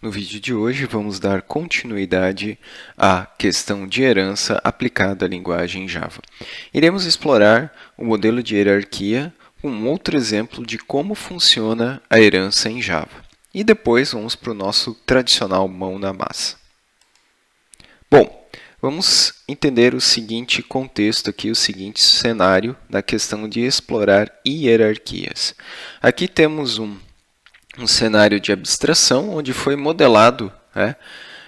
No vídeo de hoje vamos dar continuidade à questão de herança aplicada à linguagem Java. Iremos explorar o modelo de hierarquia com um outro exemplo de como funciona a herança em Java. E depois vamos para o nosso tradicional mão na massa. Bom, vamos entender o seguinte contexto aqui, o seguinte cenário da questão de explorar hierarquias. Aqui temos um cenário de abstração onde foi modelado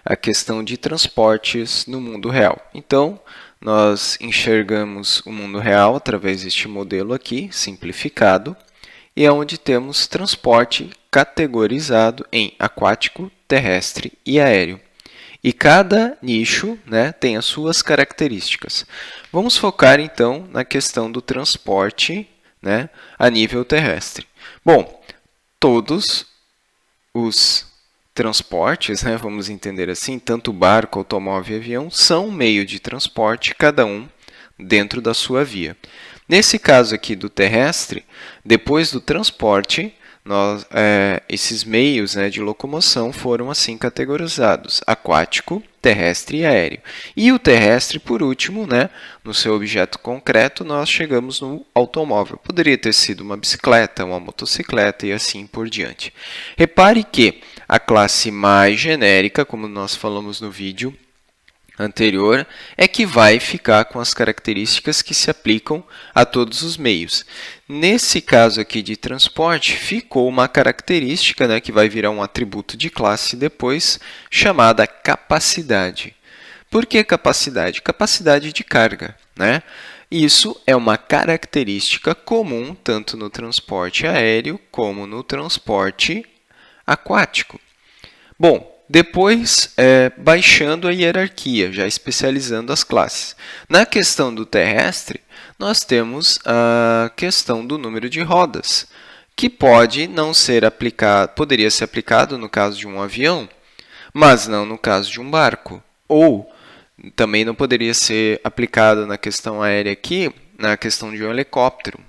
a questão de transportes no mundo real. Então, nós enxergamos o mundo real através deste modelo aqui, simplificado, e é onde temos transporte categorizado em aquático, terrestre e aéreo. E cada nicho tem as suas características. Vamos focar, então, na questão do transporte a nível terrestre. Bom, todos os transportes, vamos entender assim, tanto barco, automóvel e avião, são um meio de transporte, cada um dentro da sua via. Nesse caso aqui do terrestre, depois do transporte, esses meios de locomoção foram assim categorizados: aquático, terrestre e aéreo. E o terrestre, por último, no seu objeto concreto, nós chegamos no automóvel. Poderia ter sido uma bicicleta, uma motocicleta e assim por diante. Repare que a classe mais genérica, como nós falamos no vídeo anterior, é que vai ficar com as características que se aplicam a todos os meios. Nesse caso aqui de transporte, ficou uma característica que vai virar um atributo de classe depois, chamada capacidade. Por que capacidade? Capacidade de carga. Isso é uma característica comum tanto no transporte aéreo como no transporte aquático. Bom, depois, baixando a hierarquia, já especializando as classes. Na questão do terrestre, nós temos a questão do número de rodas, que pode não ser aplicado, poderia ser aplicado no caso de um avião, mas não no caso de um barco. Ou também não poderia ser aplicado na questão aérea aqui, na questão de um helicóptero.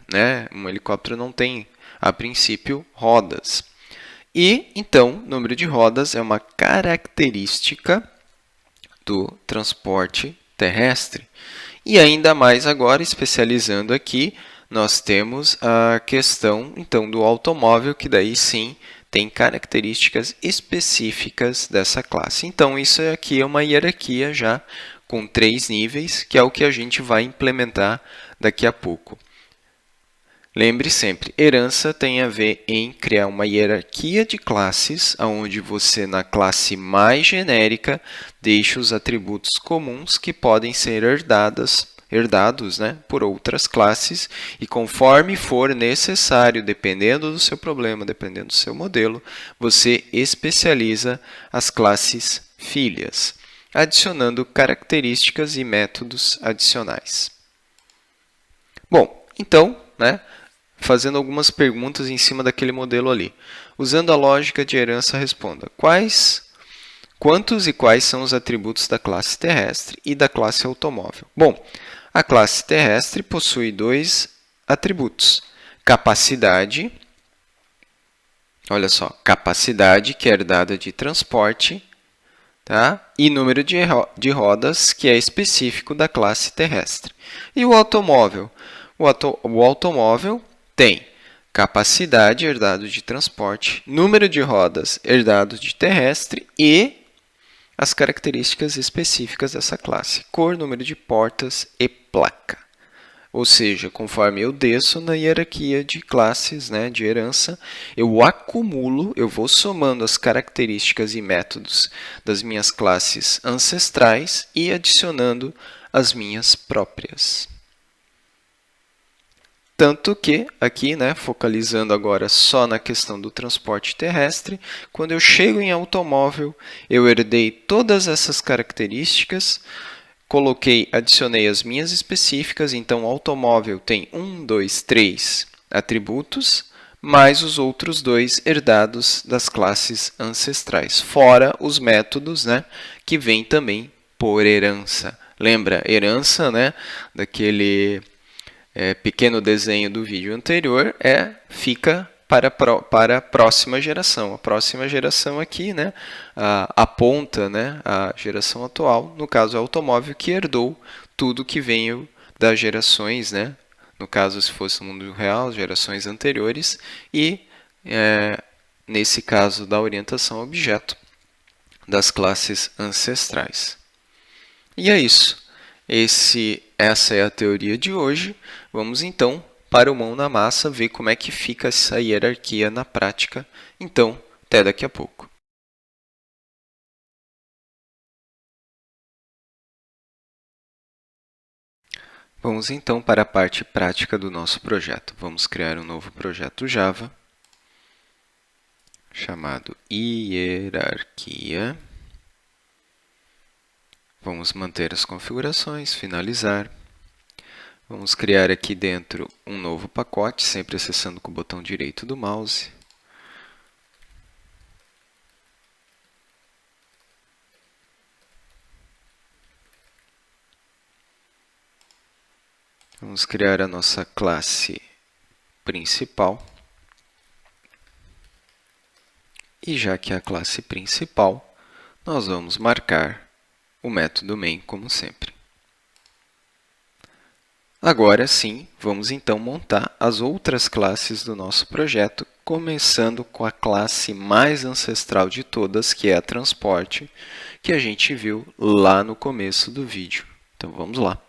Um helicóptero não tem, a princípio, rodas. E, então, número de rodas é uma característica do transporte terrestre. E ainda mais agora, especializando aqui, nós temos a questão, então, do automóvel, que daí sim tem características específicas dessa classe. Então, isso aqui é uma hierarquia já com 3 níveis, que é o que a gente vai implementar daqui a pouco. Lembre sempre, herança tem a ver em criar uma hierarquia de classes, onde você, na classe mais genérica, deixa os atributos comuns que podem ser herdados por outras classes, e conforme for necessário, dependendo do seu problema, dependendo do seu modelo, você especializa as classes filhas, adicionando características e métodos adicionais. Bom, então, fazendo algumas perguntas em cima daquele modelo ali. Usando a lógica de herança, responda: quantos e quais são os atributos da classe terrestre e da classe automóvel? Bom, a classe terrestre possui 2 atributos: capacidade, olha só, capacidade, que é herdada de transporte, e número de rodas, que é específico da classe terrestre. E o automóvel? O automóvel tem capacidade, herdado de transporte, número de rodas, herdado de terrestre e as características específicas dessa classe: cor, número de portas e placa. Ou seja, conforme eu desço na hierarquia de classes, de herança, eu acumulo, eu vou somando as características e métodos das minhas classes ancestrais e adicionando as minhas próprias. Tanto que, aqui, focalizando agora só na questão do transporte terrestre, quando eu chego em automóvel, eu herdei todas essas características, adicionei as minhas específicas, então o automóvel tem 1, 2, 3 atributos, mais os outros 2 herdados das classes ancestrais, fora os métodos que vêm também por herança. Lembra, herança daquele pequeno desenho do vídeo anterior fica para a próxima geração. A próxima geração aqui, né, aponta, né, a geração atual, no caso, o automóvel que herdou tudo que veio das gerações, né, no caso, se fosse no mundo real, gerações anteriores, e, nesse caso da orientação a objeto, das classes ancestrais. E é isso. Essa é a teoria de hoje. Vamos então para o mão na massa ver como é que fica essa hierarquia na prática. Então, até daqui a pouco. Vamos então para a parte prática do nosso projeto. Vamos criar um novo projeto Java chamado hierarquia. Vamos manter as configurações, finalizar. Vamos criar aqui dentro um novo pacote, sempre acessando com o botão direito do mouse. Vamos criar a nossa classe principal. E já que é a classe principal, nós vamos marcar o método main como sempre. Agora sim, vamos então montar as outras classes do nosso projeto, começando com a classe mais ancestral de todas, que é a transporte, que a gente viu lá no começo do vídeo. Então vamos lá.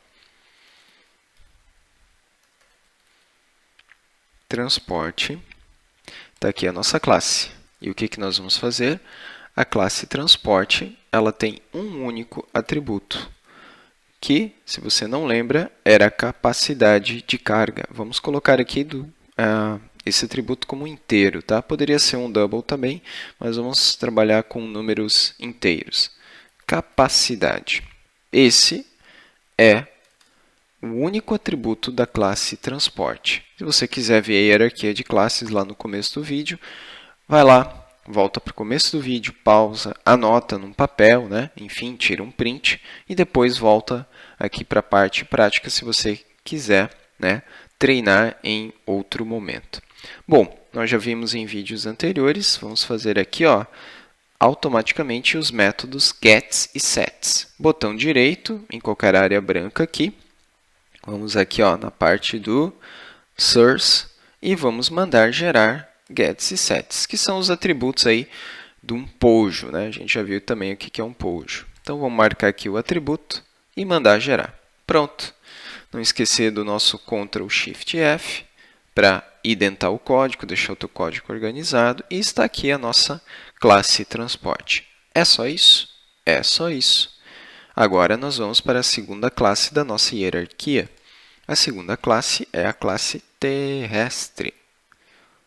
Transporte, está aqui a nossa classe. E o que nós vamos fazer? A classe transporte, ela tem um único atributo, que, se você não lembra, era a capacidade de carga. Vamos colocar aqui esse atributo como inteiro, tá? Poderia ser um double também, mas vamos trabalhar com números inteiros. Capacidade. Esse é o único atributo da classe transporte. Se você quiser ver a hierarquia de classes lá no começo do vídeo, vai lá, volta para o começo do vídeo, pausa, anota num papel, né? Enfim, tira um print e depois volta aqui para a parte prática se você quiser, né, treinar em outro momento. Bom, nós já vimos em vídeos anteriores, vamos fazer aqui, ó, automaticamente os métodos gets e sets. Botão direito em qualquer área branca aqui. Vamos aqui, ó, na parte do source e vamos mandar gerar gets e sets, que são os atributos aí de um pojo, né? A gente já viu também o que é um pojo. Então, vamos marcar aqui o atributo e mandar gerar. Pronto. Não esquecer do nosso Ctrl Shift F para identar o código, deixar o teu código organizado. E está aqui a nossa classe transporte. É só isso? É só isso. Agora, nós vamos para a segunda classe da nossa hierarquia. A segunda classe é a classe terrestre.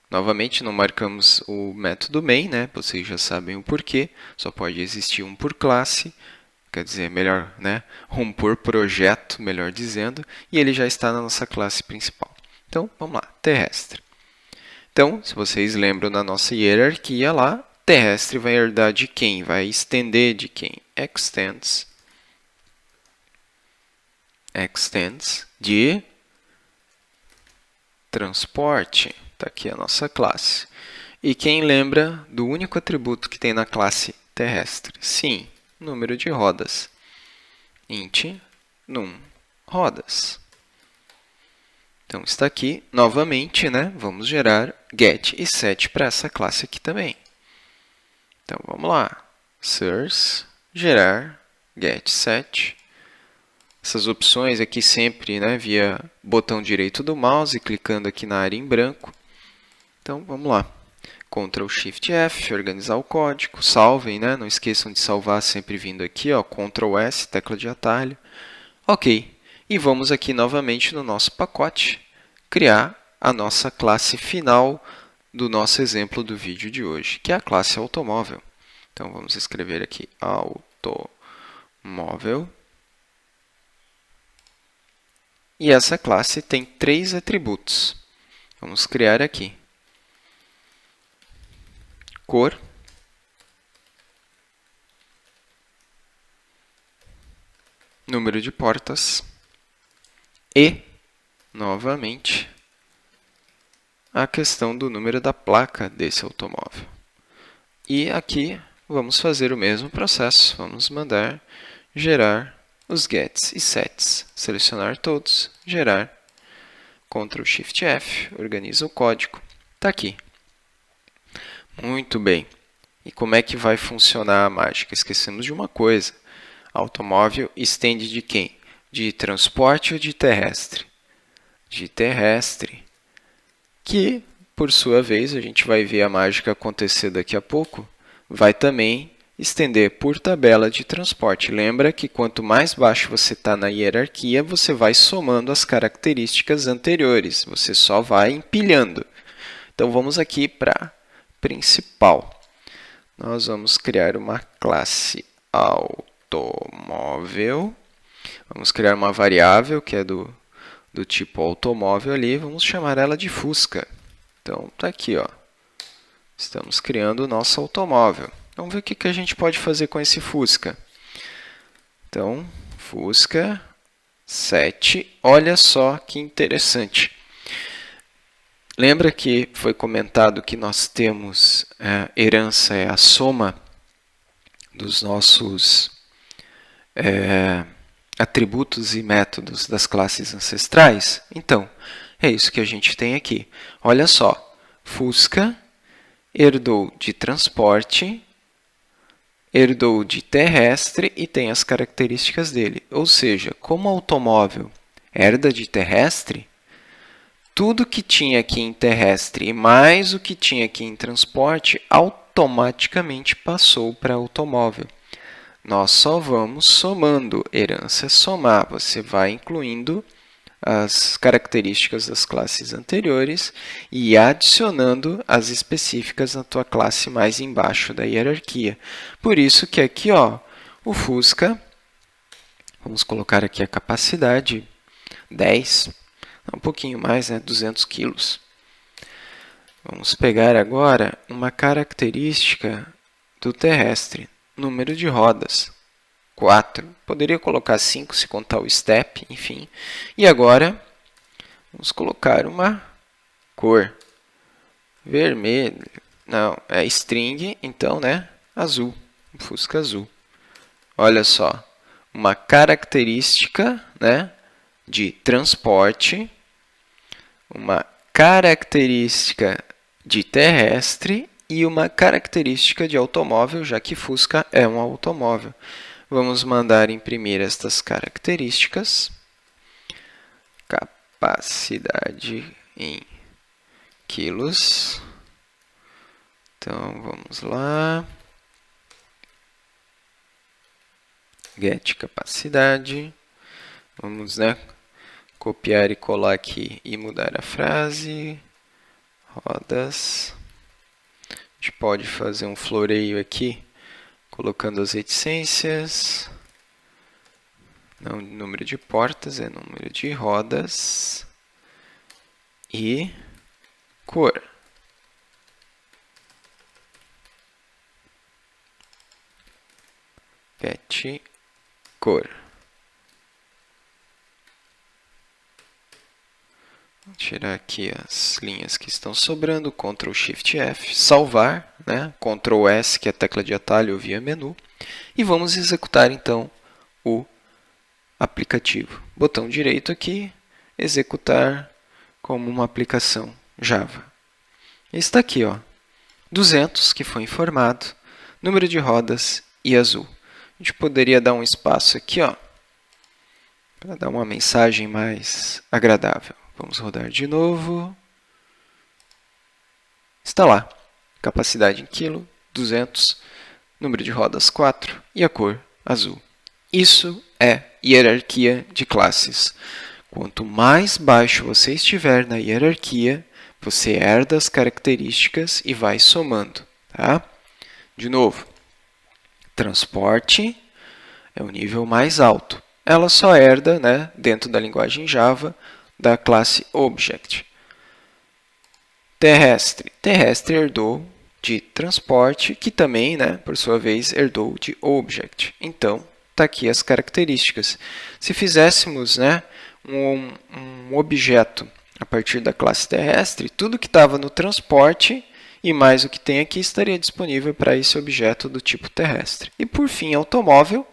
Novamente, não marcamos o método main, né? Vocês já sabem o porquê. Só pode existir um por classe, quer dizer, melhor, né? Um por projeto, melhor dizendo, e ele já está na nossa classe principal. Então, vamos lá, terrestre. Então, se vocês lembram da nossa hierarquia lá, terrestre vai herdar de quem? Vai estender de quem? Extends de transporte. Está aqui a nossa classe. E quem lembra do único atributo que tem na classe terrestre? Sim, número de rodas. Int num rodas. Então, está aqui, novamente, né? Vamos gerar get e set para essa classe aqui também. Então, vamos lá. Source, gerar, get, set. Essas opções aqui sempre, né, via botão direito do mouse, clicando aqui na área em branco. Então, vamos lá. Ctrl Shift F, organizar o código, salvem, né? Não esqueçam de salvar sempre vindo aqui, ó, Ctrl S, tecla de atalho. Ok, e vamos aqui novamente no nosso pacote, criar a nossa classe final do nosso exemplo do vídeo de hoje, que é a classe automóvel. Então, vamos escrever aqui automóvel. E essa classe tem 3 atributos. Vamos criar aqui. Cor, número de portas e, novamente, a questão do número da placa desse automóvel. E aqui vamos fazer o mesmo processo. Vamos mandar gerar os gets e sets. Selecionar todos, gerar, Ctrl Shift F, organiza o código. Está aqui. Muito bem. E como é que vai funcionar a mágica? Esquecemos de uma coisa. Automóvel estende de quem? De transporte ou de terrestre? De terrestre. Que, por sua vez, a gente vai ver a mágica acontecer daqui a pouco, vai também estender por tabela de transporte. Lembra que quanto mais baixo você está na hierarquia, você vai somando as características anteriores. Você só vai empilhando. Então, vamos aqui para principal. Nós vamos criar uma classe automóvel. Vamos criar uma variável que é do tipo automóvel ali. Vamos chamar ela de Fusca. Então, está aqui, ó. Estamos criando o nosso automóvel. Vamos ver o que a gente pode fazer com esse Fusca. Então, Fusca 7. Olha só que interessante. Lembra que foi comentado que nós temos herança é a soma dos nossos atributos e métodos das classes ancestrais? Então, é isso que a gente tem aqui. Olha só, Fusca herdou de transporte, herdou de terrestre e tem as características dele. Ou seja, como o automóvel herda de terrestre, tudo que tinha aqui em terrestre e mais o que tinha aqui em transporte automaticamente passou para automóvel. Nós só vamos somando. Herança é somar. Você vai incluindo as características das classes anteriores e adicionando as específicas na tua classe mais embaixo da hierarquia. Por isso que aqui, ó, o Fusca, vamos colocar aqui a capacidade 10, um pouquinho mais, né, 200 quilos. Vamos pegar agora uma característica do terrestre, número de rodas. 4. Poderia colocar 5 se contar o step, enfim. E agora, vamos colocar uma cor. Vermelho. Não, é string, então, né? Azul. Fusca azul. Olha só. Uma característica, né, de transporte. Uma característica de terrestre e uma característica de automóvel, já que Fusca é um automóvel. Vamos mandar imprimir estas características. Capacidade em quilos. Então, vamos lá. Get capacidade. Vamos, né, copiar e colar aqui e mudar a frase. Rodas. A gente pode fazer um floreio aqui, colocando as reticências. Não número de portas, é número de rodas. E cor. Get cor. Vou tirar aqui as linhas que estão sobrando, Ctrl Shift F, salvar, né? Ctrl S, que é a tecla de atalho via menu, e vamos executar então o aplicativo. Botão direito aqui, executar como uma aplicação Java. Está aqui, ó, 200, que foi informado, número de rodas e azul. A gente poderia dar um espaço aqui, ó, para dar uma mensagem mais agradável. Vamos rodar de novo. Está lá. Capacidade em quilo, 200. Número de rodas, 4. E a cor, azul. Isso é hierarquia de classes. Quanto mais baixo você estiver na hierarquia, você herda as características e vai somando. Tá? De novo, transporte é o nível mais alto. Ela só herda, né, dentro da linguagem Java, da classe Object. Terrestre. Terrestre herdou de transporte, que também, né, por sua vez, herdou de Object. Então, está aqui as características. Se fizéssemos, né, um objeto a partir da classe terrestre, tudo que estava no transporte e mais o que tem aqui estaria disponível para esse objeto do tipo terrestre. E por fim, automóvel,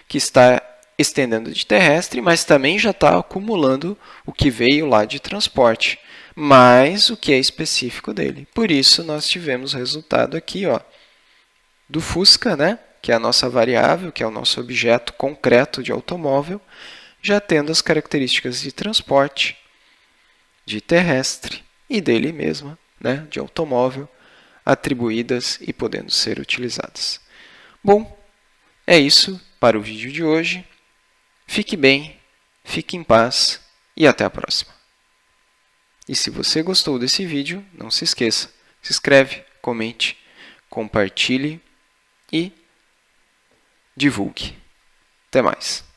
que está estendendo de terrestre, mas também já está acumulando o que veio lá de transporte, mais o que é específico dele. Por isso, nós tivemos o resultado aqui, ó, do Fusca, né, que é a nossa variável, que é o nosso objeto concreto de automóvel, já tendo as características de transporte, de terrestre e dele mesma, né, de automóvel, atribuídas e podendo ser utilizadas. Bom, é isso para o vídeo de hoje. Fique bem, fique em paz e até a próxima. E se você gostou desse vídeo, não se esqueça, se inscreve, comente, compartilhe e divulgue. Até mais.